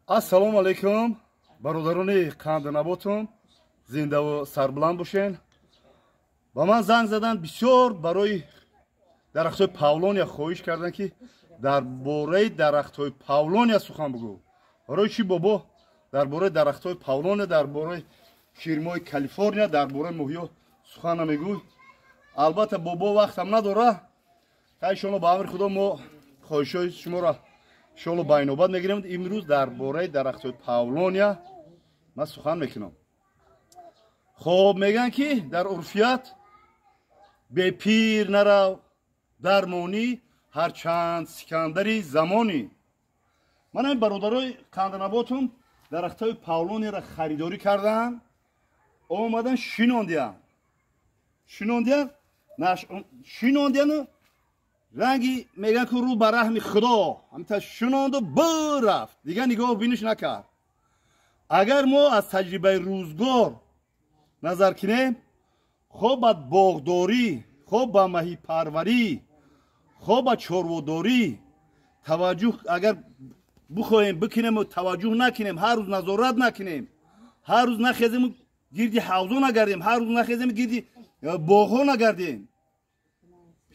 Ассалому алайкум, бародарони қанднаботум, зиндаву сарбуланд бошен. Ба ман занг задан бисёр барои дарахтҳои павлония хоҳиш кардан ки дар бораи дарахтҳои павлония сухан бигӯ. Барои чӣ бобо? Дар бораи дарахтҳои павлония, дар бораи ширмои Калифорния, дар бораи моҳиё сухан намегӯй. Албатта бобо вақтам надора. Та иншоалло ба амри худо мо хоҳишҳои шуморо иншоалло ба инобат мегирем. Имрӯз дар бораи дарахтҳои павлония ман сухан мекунам. хоб мегӯянд ки дар урфият бепир нарав дармонӣ ҳарчанд сикандари замонӣ. Ман ҳамин бародарои қанднаботум дарахтҳои павлонияро харидорӣ карданд, омадан шинондиянд. Шинондияну ранги мегӯянд ки рӯ ба раҳми худо ҳамита шинонду бурафт, дигар нигоҳ биниш накард. Агар мо аз таҷрибаи рӯзгор назар кинем, хоб ба боғдорӣ, хоб ба маҳипарварӣ, хоб ба чорводорӣ таваҷҷӯҳ агар бихоҳем бикунему таваҷҷӯҳ накунем, ҳар рӯз назорат накунем, ҳар рӯз нахезему гирди ҳавзо нагардем, ҳар рӯз нахезему гирди боғҳо нагардем,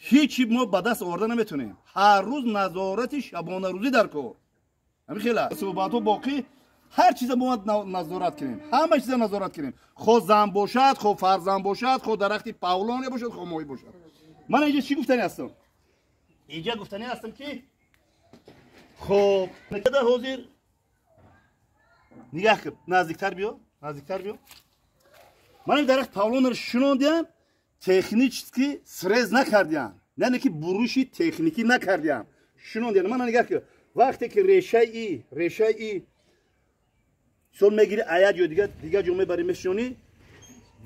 ҳичи мо ба даст оварда наметонем. ҳар рӯз назорати шабонарӯзӣ дар кор. ҳамин хела суҳбатҳо боқӣ ҳар чиза бояд назорат кунем, ҳама чиза назорат кунем. хо зан бошад, хо фарзанд бошад, хо дарахти павлония бошад, хо моҳӣ бошад. ман инҷа чӣ гуфтанӣ ҳастам? инҷа гуфтанӣ ҳастам ки хоб накада ҳозир нигаҳ кун, наздиктар биё, наздиктар биё. ман ин дарахти павлониро шинондиям, технически срез накардиям, яъне ки буруши техникӣ накардиям, шинондиям. ман нигаҳ кун, вақте ки решаи сол мегири аяд ё дигар ҷо мебари мешонӣ,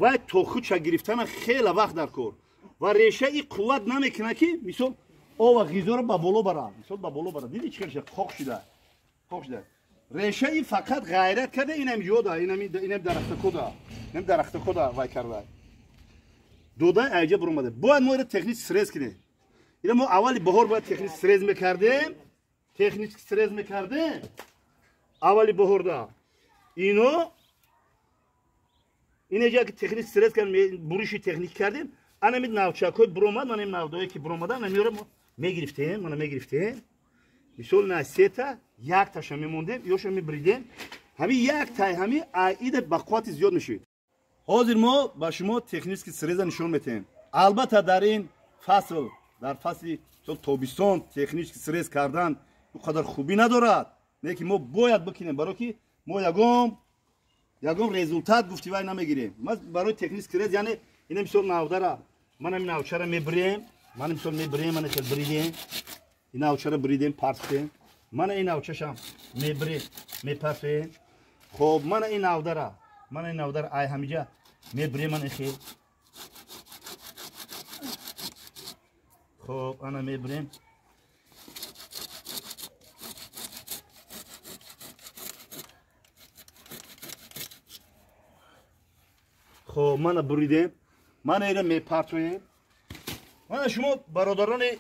вай тохуча гирифтана хела вақт дар кор ва решаи қувват намекунад ки мисол ова ғизоро ба боло барад, мисол ба боло барад. диди чӣ кар шуда қоқ шуда, қоқ шуда. решаи фақат ғайрат карда инам ҷода, инам дарахта кода, инам дарахта кода вай карда. додай айҷа буромада. бояд мо иро технически срез кунем. иро мо аввали баҳор бояд технически срез мекардем, технически срез мекардем. аввали баҳорда ино инҷа ки технически срез кардем, буруши техникӣ кардем, анами навчакҳои буромад, ман ин навдое ки буромада, намиёро мо мегирифтем, мана мегирифтем. мисол на сета як таша мемондем, ёша мебридем. ҳамин як тай ҳамин аида ба қуввати зиёд мешавед. ҳозир мо ба шумо технически среза нишон метаҳем. албатта дар ин фасл, дар фасли тобистон технически срез кардан ин қадар хубӣ надорад. не ки мо бояд бикунем, барои ки мо ягон результат гуфтивай намегирем. ман барои технически срез яъне ина мисол навдара, ман ҳамин навчара мебирем, ман мисол мебирем, ман хел бридем, ин навчара бридем, парфем, ман ин навчашам мебирем, мепарфем. хоб ман ин навдара ай ҳамиҷа мебирем, ман хел. хоб ана мебирем. хоб мана буридем, мана иро мепартоем. мана шумо бародарони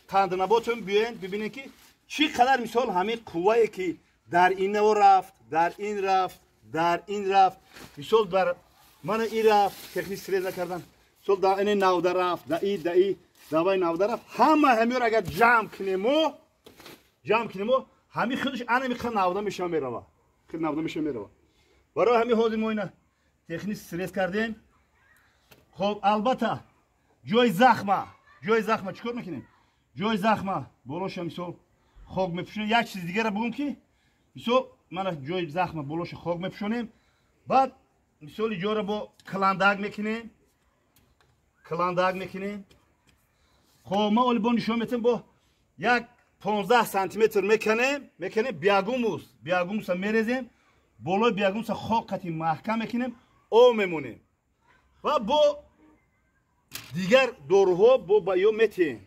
қанднаботум биёед бибинед ки чӣ қадар мисол ҳамин қуввае ки дар ино рафт, дар ин рафт, дар ин рафт, мисол дар мана ин рафт, технически срез накардан, мисол дар ин навда рафт, да и давай навда рафт, ҳама ҳамиёро агар ҷамъ кунемо, ҳамин худаш анами қа навда меша мерава, худ навда меша мерава. барои ҳамин ҳозир мо ина технически срез кардем. хоб албатта ҷои захма чӣ кор мекунем? ҷои захма болоша мисол хок мепӯшонем. як чизи дигара бигӯм ки мисол мана ҷои захма болоша хок мепӯшонем, баъд мисоли ҷоро бо кландак мекунем. хоб ма оли бо нишон метем бо як 15 сантиметр меканем, биягумуса мерезем, болои биягумуса хок қати маҳкам мекунем, об мемонем ва бо дигар доруҳо бо баё метиҳем,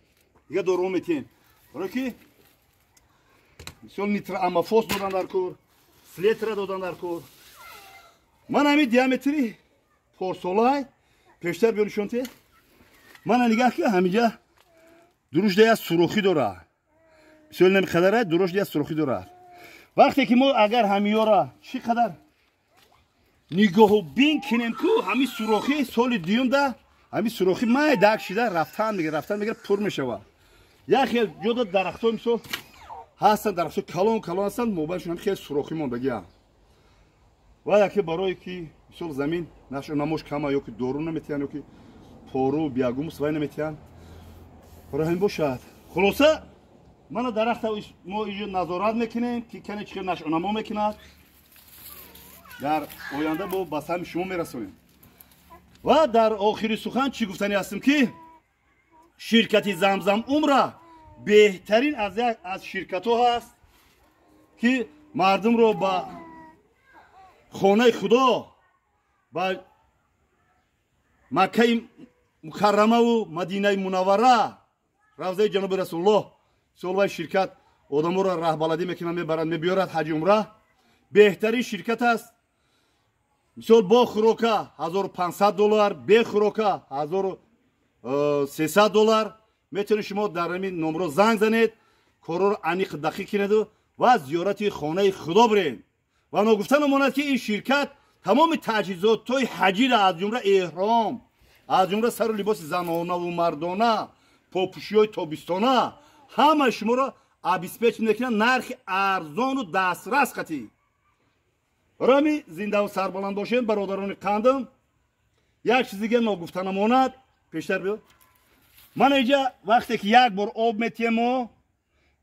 дигар доруҳо метиҳем. барое ки мисол нитроамофос додан дар кор, слетра додан дар кор. ман ҳамин диаметри порсолай пештар биё нишонте. ман нигаҳ ки ҳаминҷа дурушдая сурохӣ дорад. мисол нами қадарай дурушдая сурохӣ дорад. وقتی که ما اگر همیارا چقدر نگاه و بین کنیم که همین سوراخی سال دیوم ده همین سوراخی مای داغ شده رفتن میگه پر میشه. یا خیلی جدا درخت‌ها مثل هستن درخت‌ها کلان هستن موبایلشون هم خیلی سوراخی موندگیه. و یکی برای که مثل زمین نموش کما یا که دورون نمیتیان یا که پارو بیاگوم سوای نمیتیان برای همین باشد. خلاصه من درخت ما اینجا نظارت میکنیم که کنه چی نشونما میکند در آینده با بسام شما میرسونیم. و در آخری سخن چی گفتنی هستم که شرکت زمزم عمره بهترین از شرکت ها هست که مردم رو با خانه خدا با مکه مکرمه و مدینه منوره روضه جناب رسول الله سولوی شرکت آدم رو رهبردی میکنه میبرند میبیارد حج عمره بهترین شرکت است. مثال با خوراکه $1500 به خوراکه $1300 میتونید شما در همین نمره زنگ زنید کارو رو انیق دقیق کنید و زیارت خانه خدا برید. و ما گفتن ماند که این شرکت تمام تجهیزات توی حجی را از جمله احرام از جمله سر و لباس زنانه و مردانه پاپوشی های تابستانه همه شما را ابیسپیچ میکنن نرخ ارزان و دسترس قطعی. رامی زنده و سربلند باشین برادران قندم. یک چیز دیگه نگفتن ماند پیشتر بیا. من اینجا وقتی که یک بار آب میتیم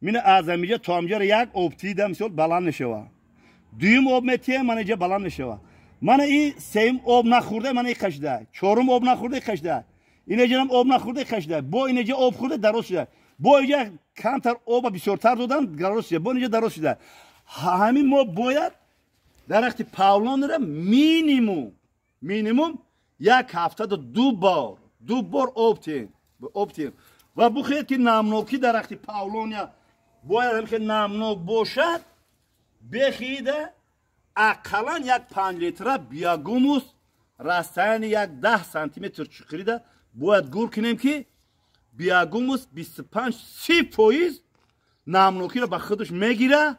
من از اینجا تا اینجا یک آب تیدم مثل بلند نشوه. دویم آب میتیم من اینجا بلند نشوه. من این سیم آب نخورده من این خشده. چهارم آب نخورده خشده. این اینجا هم آب نخورده خشده. با این اینجا آب خورده درست شده. با اینجا کمتر آب بسیارتر دادن درست شده. با اینجا درست شده. همین ما باید درخت پاولون را مینیموم یک هفته دو بار آب تیم و بخواهید که نمناکی درخت پاولونیا باید هم که نمناک باشد بخیده اقلا یک 5 لیتر بیاگوموس رستن یک 10 سانتیمتر چقریده باید گور کنیم که بیاگوموس 25-30% نمناکی را به خودش میگیره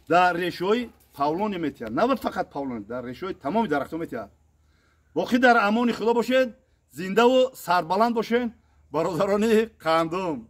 در ریشه‌های پاولونی میتیاد. نه فقط پاولونی در ریشه‌های تمام درخت‌ها میتیاد. باقی در امان خدا باشید زنده و سربلند باشین برادران قندم.